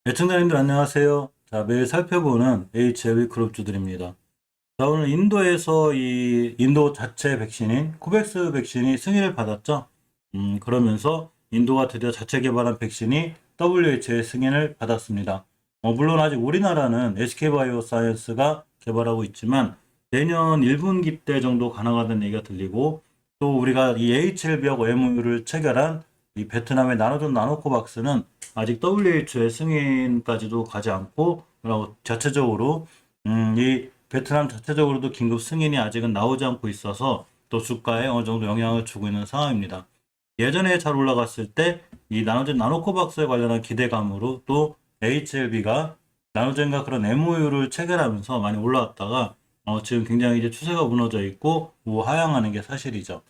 애청자님들 안녕하세요. 자, 매일 살펴보는 HLV 그룹주들입니다. 자, 오늘 인도에서 이 인도 자체 백신인 코백스 백신이 승인을 받았죠. 그러면서 인도가 드디어 자체 개발한 백신이 WHO의 승인을 받았습니다. 물론 아직 우리나라는 SK바이오사이언스가 개발하고 있지만 내년 1분기 때 정도 가능하다는 얘기가 들리고, 또 우리가 이 HLB하고 MOU를 체결한 이 베트남의 나노존 나노코박스는 아직 WHO의 승인까지도 가지 않고, 그리고 자체적으로 이 베트남 자체적으로도 긴급 승인이 아직은 나오지 않고 있어서 또 주가에 어느 정도 영향을 주고 있는 상황입니다. 예전에 잘 올라갔을 때 이 나노젠 나노코박스에 관련한 기대감으로 또 HLB가 나노젠과 그런 MOU를 체결하면서 많이 올라왔다가 지금 굉장히 이제 추세가 무너져 있고 하향하는 게 사실이죠.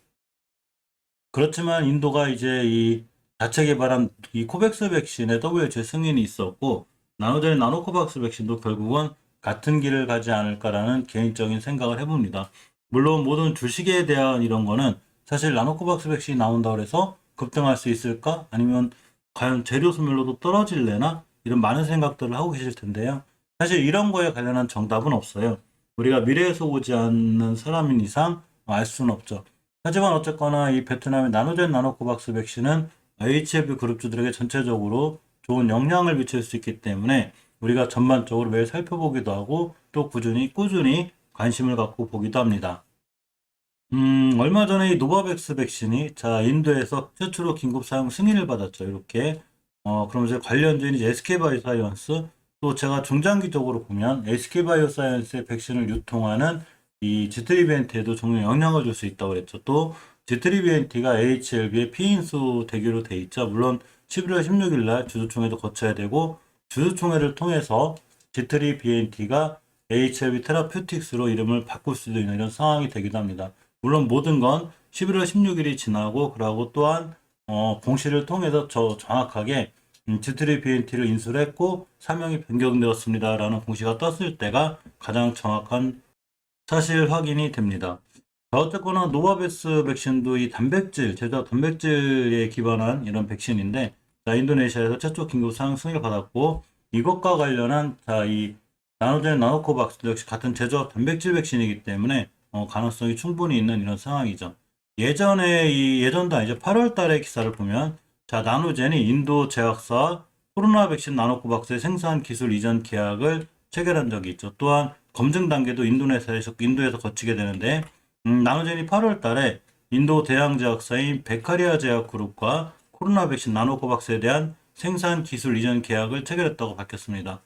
그렇지만 인도가 이제 이 자체 개발한 이 코백스 백신의 WHO 승인이 있었고, 나노젠 나노코박스 백신도 결국은 같은 길을 가지 않을까라는 개인적인 생각을 해봅니다. 물론 모든 주식에 대한 이런 거는 사실 나노코박스 백신이 나온다고 해서 급등할 수 있을까? 아니면 과연 재료 소멸로도 떨어질래나? 이런 많은 생각들을 하고 계실 텐데요. 사실 이런 거에 관련한 정답은 없어요. 우리가 미래에서 오지 않는 사람인 이상 알 수는 없죠. 하지만 어쨌거나 이 베트남의 나노젠 나노코박스 백신은 HLB 그룹주들에게 전체적으로 좋은 영향을 미칠 수 있기 때문에 우리가 전반적으로 매일 살펴보기도 하고 또 꾸준히 관심을 갖고 보기도 합니다. 얼마 전에 이 노바백스 백신이 인도에서 최초로 긴급 사용 승인을 받았죠. 이렇게. 그러면서 관련주인 이제 SK바이오사이언스, 또 제가 중장기적으로 보면 SK바이오사이언스의 백신을 유통하는 이 지트리비엔트에도 종종 영향을 줄 수 있다고 그랬죠. 또 지트리비엔트가 HLB의 피인수 대기로 돼 있죠. 물론 11월 16일 날 주주총회도 거쳐야 되고, 주주총회를 통해서 지트리비엔트가 HLB 테라퓨틱스로 이름을 바꿀 수도 있는 이런 상황이 되기도 합니다. 물론 모든 건 11월 16일이 지나고, 그러고 또한 공시를 통해서 정확하게 지트리 BNT를 인수를 했고 사명이 변경되었습니다라는 공시가 떴을 때가 가장 정확한 사실 확인이 됩니다. 자, 어쨌거나 노바백스 백신도 이 단백질, 제조 단백질에 기반한 이런 백신인데, 인도네시아에서 최초 긴급 사용 승인을 받았고, 이것과 관련한 이 나노젠 나노코박스도 역시 같은 제조업 단백질 백신이기 때문에 가능성이 충분히 있는 이런 상황이죠. 예전도 아니죠. 8월 달에 기사를 보면, 나노젠이 인도 제약사 코로나 백신 나노코박스의 생산 기술 이전 계약을 체결한 적이 있죠. 또한 검증 단계도 인도에서 거치게 되는데, 나노젠이 8월 달에 인도 대형 제약사인 베카리아 제약그룹과 코로나 백신 나노코박스에 대한 생산 기술 이전 계약을 체결했다고 밝혔습니다.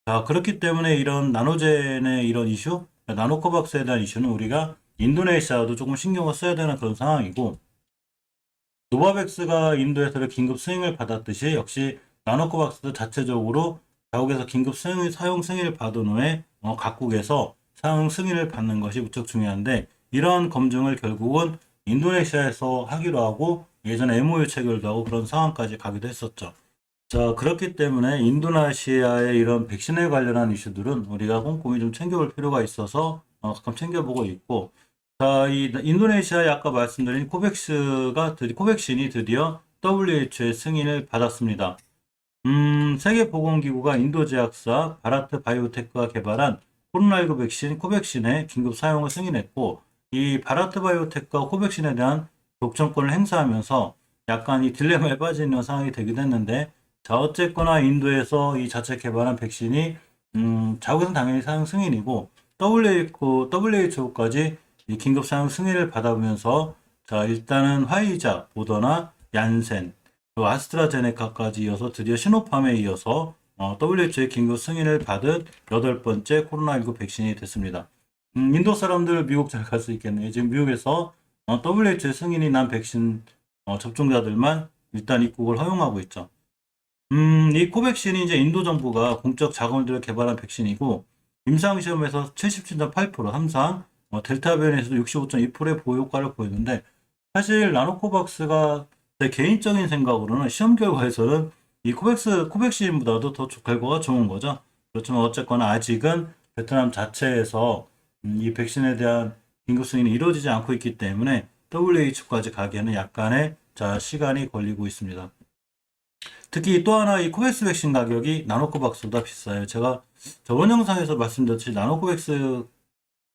자, 그렇기 때문에 이런 나노젠의 이런 이슈, 나노코박스에 대한 이슈는 우리가 인도네시아도 조금 신경을 써야 되는 그런 상황이고, 노바백스가 인도에서 긴급 승인을 받았듯이 역시 나노코박스도 자체적으로 자국에서 긴급 사용 승인을 받은 후에 각국에서 사용 승인을 받는 것이 무척 중요한데, 이러한 검증을 결국은 인도네시아에서 하기로 하고 예전에 MOU 체결도 하고 그런 상황까지 가기도 했었죠. 자, 그렇기 때문에 인도네시아의 이런 백신에 관련한 이슈들은 우리가 꼼꼼히 좀 챙겨볼 필요가 있어서 가끔 챙겨보고 있고, 이 인도네시아에 아까 말씀드린 코백신이 드디어 WHO의 승인을 받았습니다. 세계보건기구가 인도제약사 바라트 바이오테크가 개발한 코로나19 백신 코백신의 긴급 사용을 승인했고, 이 바라트 바이오테크가 코백신에 대한 독점권을 행사하면서 약간 이 딜레마에 빠지는 상황이 되기도 했는데, 어쨌거나 인도에서 이 자체 개발한 백신이 자국에서는 당연히 사용 승인이고 WHO까지 이 긴급 사용 승인을 받아보면서 일단은 화이자, 모더나, 얀센, 그리고 아스트라제네카까지 이어서 드디어 시노팜에 이어서 WHO의 긴급 승인을 받은 8번째 코로나19 백신이 됐습니다. 인도 사람들 미국 잘 갈 수 있겠네요. 지금 미국에서 WHO 승인이 난 백신 접종자들만 일단 입국을 허용하고 있죠. 이 코백신이 이제 인도 정부가 공적 자금을 들여 개발한 백신이고, 임상시험에서 77.8%, 함상, 델타 변이에서도 65.2%의 보호 효과를 보였는데, 사실 나노코박스가 제 개인적인 생각으로는 시험 결과에서는 이 코백신보다도 더 결과가 좋은 거죠. 그렇지만 어쨌거나 아직은 베트남 자체에서 이 백신에 대한 긴급 승인이 이루어지지 않고 있기 때문에 WHO까지 가기에는 약간의 시간이 걸리고 있습니다. 특히 또 하나 이 코백스 백신 가격이 나노코박스보다 비싸요. 제가 저번 영상에서 말씀드렸듯이 나노코백스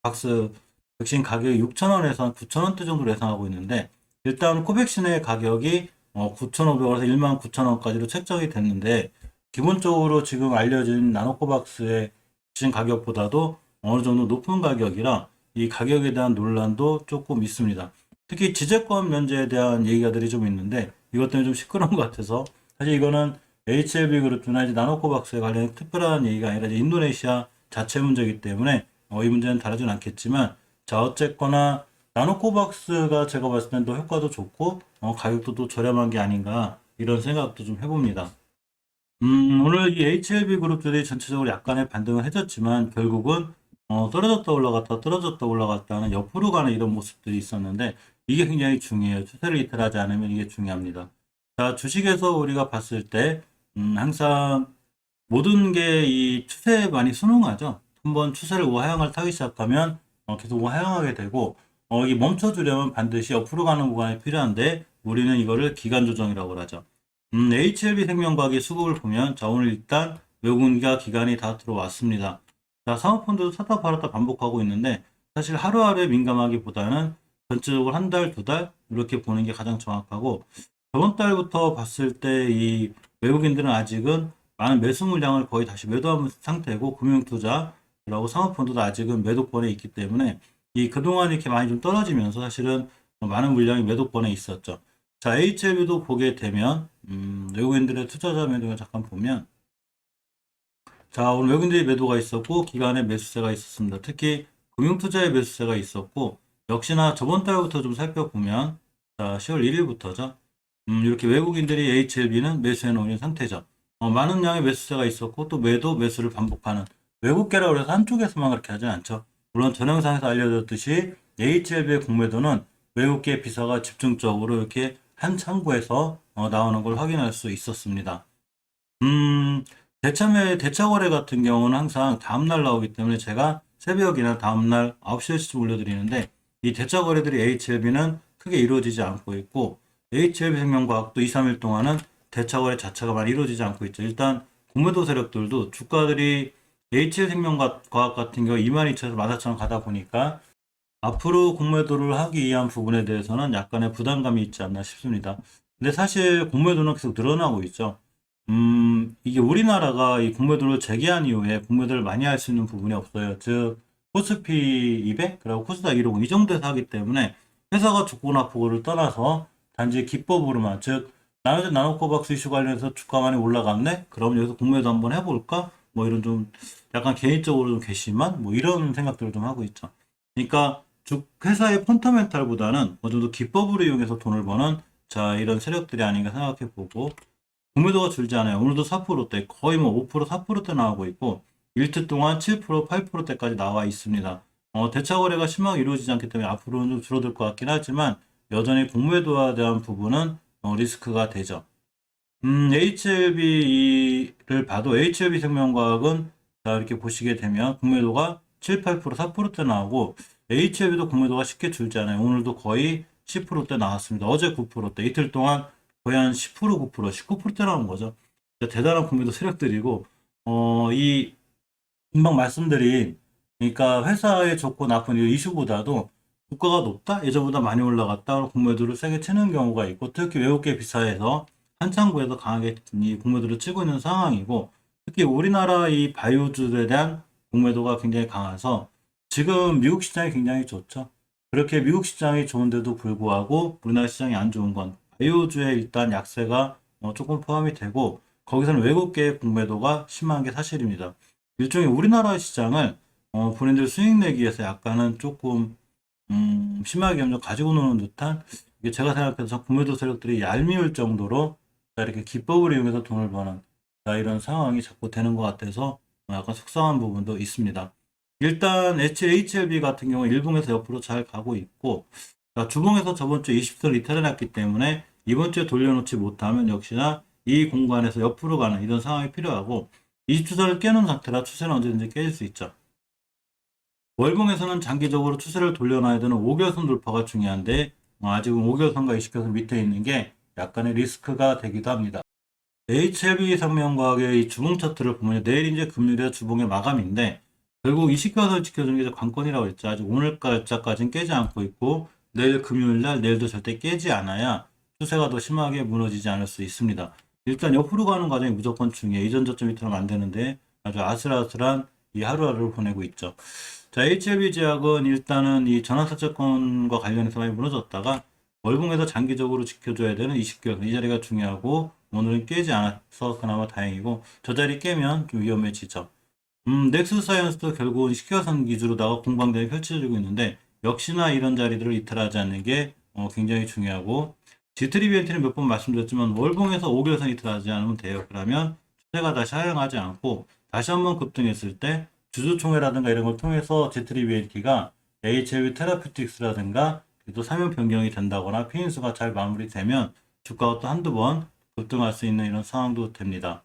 박스 백신 가격이 6,000원에서 9,000원대 정도로 예상하고 있는데 일단 코백신의 가격이 9,500원에서 19,000원까지로 책정이 됐는데 기본적으로 지금 알려진 나노코박스의 백신 가격보다도 어느 정도 높은 가격이라 이 가격에 대한 논란도 조금 있습니다. 특히 지재권 면제에 대한 얘기가들이 좀 있는데 이것 때문에 좀 시끄러운 것 같아서 사실 이거는 HLB 그룹이나 이제 나노코박스에 관련 특별한 얘기가 아니라 이제 인도네시아 자체 문제이기 때문에 이 문제는 다르진 않겠지만 자 어쨌거나 나노코박스가 제가 봤을 땐 더 효과도 좋고 가격도 또 저렴한 게 아닌가 이런 생각도 좀 해봅니다. 오늘 이 HLB 그룹들이 전체적으로 약간의 반등을 해줬지만 결국은 떨어졌다 올라갔다 떨어졌다 올라갔다 하는 옆으로 가는 이런 모습들이 있었는데 이게 굉장히 중요해요. 추세를 이탈하지 않으면 이게 중요합니다. 자, 주식에서 우리가 봤을 때 항상 모든 게 이 추세에 많이 순응하죠. 한번 추세를 우하향을 타기 시작하면 계속 우하향하게 되고 이 멈춰주려면 반드시 옆으로 가는 구간이 필요한데 우리는 이거를 기간 조정이라고 하죠. HLB 생명과학의 수급을 보면 자 오늘 일단 외국인과 기관이 다 들어왔습니다. 자 사모펀드도 샀다 팔았다 반복하고 있는데 사실 하루하루에 민감하기보다는 전체적으로 한 달, 두 달 이렇게 보는 게 가장 정확하고 저번 달부터 봤을 때 이 외국인들은 아직은 많은 매수 물량을 거의 다시 매도한 상태고 금융투자라고 사모펀드도 아직은 매도권에 있기 때문에 이 그동안 이렇게 많이 좀 떨어지면서 사실은 많은 물량이 매도권에 있었죠. 자, HLB도 보게 되면 외국인들의 투자자 매도가 잠깐 보면 자, 오늘 외국인들의 매도가 있었고 기관의 매수세가 있었습니다. 특히 금융투자의 매수세가 있었고 역시나 저번 달부터 좀 살펴보면 자, 10월 1일부터죠. 이렇게 외국인들이 HLB는 매수해 놓은 상태죠. 많은 양의 매수세가 있었고 또 매수를 반복하는 외국계라고 해서 한쪽에서만 그렇게 하진 않죠. 물론 전 영상에서 알려줬듯이 HLB의 공매도는 외국계 비사가 집중적으로 이렇게 한 창구에서 나오는 걸 확인할 수 있었습니다. 대차거래 같은 경우는 항상 다음날 나오기 때문에 제가 새벽이나 다음날 9시에쯤 올려드리는데 이 대차거래들이 HLB는 크게 이루어지지 않고 있고 HLB 생명과학도 2, 3일 동안은 대차거래 자체가 많이 이루어지지 않고 있죠. 일단 공매도 세력들도 주가들이 HL 생명과학 같은 경우 22,000에서 14,000원 가다 보니까 앞으로 공매도를 하기 위한 부분에 대해서는 약간의 부담감이 있지 않나 싶습니다. 근데 사실 공매도는 계속 늘어나고 있죠. 이게 우리나라가 이 공매도를 재개한 이후에 공매도를 많이 할 수 있는 부분이 없어요. 즉, 코스피 200, 그리고 코스닥 150 이 정도에서 하기 때문에 회사가 죽고나 포고를 떠나서 단지 기법으로만, 즉, 나노코박스 이슈 관련해서 주가 많이 올라갔네? 그럼 여기서 공매도 한번 해볼까? 뭐 이런 좀 약간 개인적으로 좀 괘씸한 뭐 이런 생각들을 좀 하고 있죠. 그러니까 회사의 펀더멘탈보다는 어느 정도 기법으로 이용해서 돈을 버는 자 이런 세력들이 아닌가 생각해 보고 공매도가 줄지 않아요. 오늘도 4%대 거의 뭐 5%, 4%대 나오고 있고 일주 동안 7%, 8%대까지 나와 있습니다. 대차 거래가 심하게 이루어지지 않기 때문에 앞으로는 좀 줄어들 것 같긴 하지만 여전히 공매도에 대한 부분은 리스크가 되죠. HLB를 봐도 HLB 생명과학은 자 이렇게 보시게 되면 공매도가 7, 8%, 4%대 나오고 HLB도 공매도가 쉽게 줄지 않아요. 오늘도 거의 10%대 나왔습니다. 어제 9%대 이틀 동안 거의 한 10%, 9%, 19%대 나온 거죠. 대단한 공매도 세력들이고 이 금방 말씀드린 그러니까 회사의 좋고 나쁜 이 이슈보다도 주가가 높다? 예전보다 많이 올라갔다? 공매도를 세게 치는 경우가 있고 특히 외국계 비사에서 한창구에서 강하게 이 공매도를 치고 있는 상황이고 특히 우리나라 이 바이오주에 대한 공매도가 굉장히 강해서 지금 미국 시장이 굉장히 좋죠. 그렇게 미국 시장이 좋은데도 불구하고 우리나라 시장이 안 좋은 건 바이오주에 일단 약세가 조금 포함이 되고 거기서는 외국계 공매도가 심한 게 사실입니다. 일종의 우리나라 시장을 본인들 수익 내기 위해서 약간은 조금 심하게 염려 가지고 노는 듯한 이게 제가 생각해서 공매도 세력들이 얄미울 정도로 이렇게 기법을 이용해서 돈을 버는 이런 상황이 자꾸 되는 것 같아서 약간 속상한 부분도 있습니다. 일단 HLB 같은 경우 일봉에서 옆으로 잘 가고 있고 주봉에서 저번 주에 20선을 이탈해놨기 때문에 이번 주에 돌려놓지 못하면 역시나 이 공간에서 옆으로 가는 이런 상황이 필요하고 20주선을 깨놓은 상태라 추세는 언제든지 깨질 수 있죠. 월봉에서는 장기적으로 추세를 돌려놔야 되는 5개월선 돌파가 중요한데 아직은 5개월선과 20개월선 밑에 있는 게 약간의 리스크가 되기도 합니다. HLB 생명과학의 이 주봉 차트를 보면 내일 이제 금요일에 주봉의 마감인데 결국 이 시가선을 지켜주는 게 관건이라고 했죠. 아직 오늘까지는 깨지 않고 있고 내일 금요일 날 내일도 절대 깨지 않아야 추세가 더 심하게 무너지지 않을 수 있습니다. 일단 옆으로 가는 과정이 무조건 중요해요. 이전 저점 밑으로는 안 되는데 아주 아슬아슬한 이 하루하루를 보내고 있죠. 자, HLB 제약은 일단은 이 전환사채권과 관련해서 많이 무너졌다가 월봉에서 장기적으로 지켜줘야 되는 20개월 이 자리가 중요하고 오늘은 깨지 않아서 그나마 다행이고 저 자리 깨면 좀 위험해지죠. 넥스사이언스도 결국은 10개선 기준으로다가 공방전이 펼쳐지고 있는데 역시나 이런 자리들을 이탈하지 않는 게 굉장히 중요하고 G3BNT는 몇 번 말씀드렸지만 월봉에서 5개선 이탈하지 않으면 돼요. 그러면 추세가 다시 하향하지 않고 다시 한번 급등했을 때 주주총회라든가 이런 걸 통해서 G3BNT가 HLB 테라퓨틱스라든가 또 사면 변경이 된다거나 피인수가 잘 마무리되면 주가가 또 한두 번 급등할 수 있는 이런 상황도 됩니다.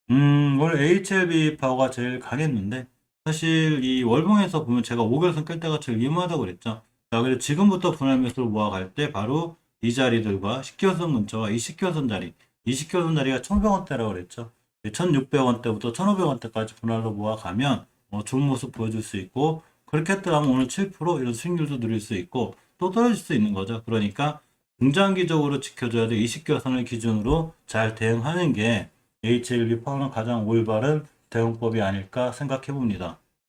원래 HLB 파워가 제일 강했는데 사실 이 월봉에서 보면 제가 5개월선 깰 때가 제일 위험하다고 그랬죠. 자, 그래서 지금부터 분할 매수를 모아갈 때 바로 이 자리들과 10개월선 근처와 이 10개월선 자리, 이 10개월선 자리가 1,100원대라고 그랬죠. 1,600원대부터 1,500원대까지 분할로 모아가면 좋은 모습 보여줄 수 있고 그렇게 했더라면 오늘 7% 이런 수익률도 누릴 수 있고 또 떨어질 수 있는 거죠. 그러니까 중장기적으로 지켜줘야 될 20개월선을 기준으로 잘 대응하는 게 HLB 파워는 가장 올바른 대응법이 아닐까 생각해 봅니다.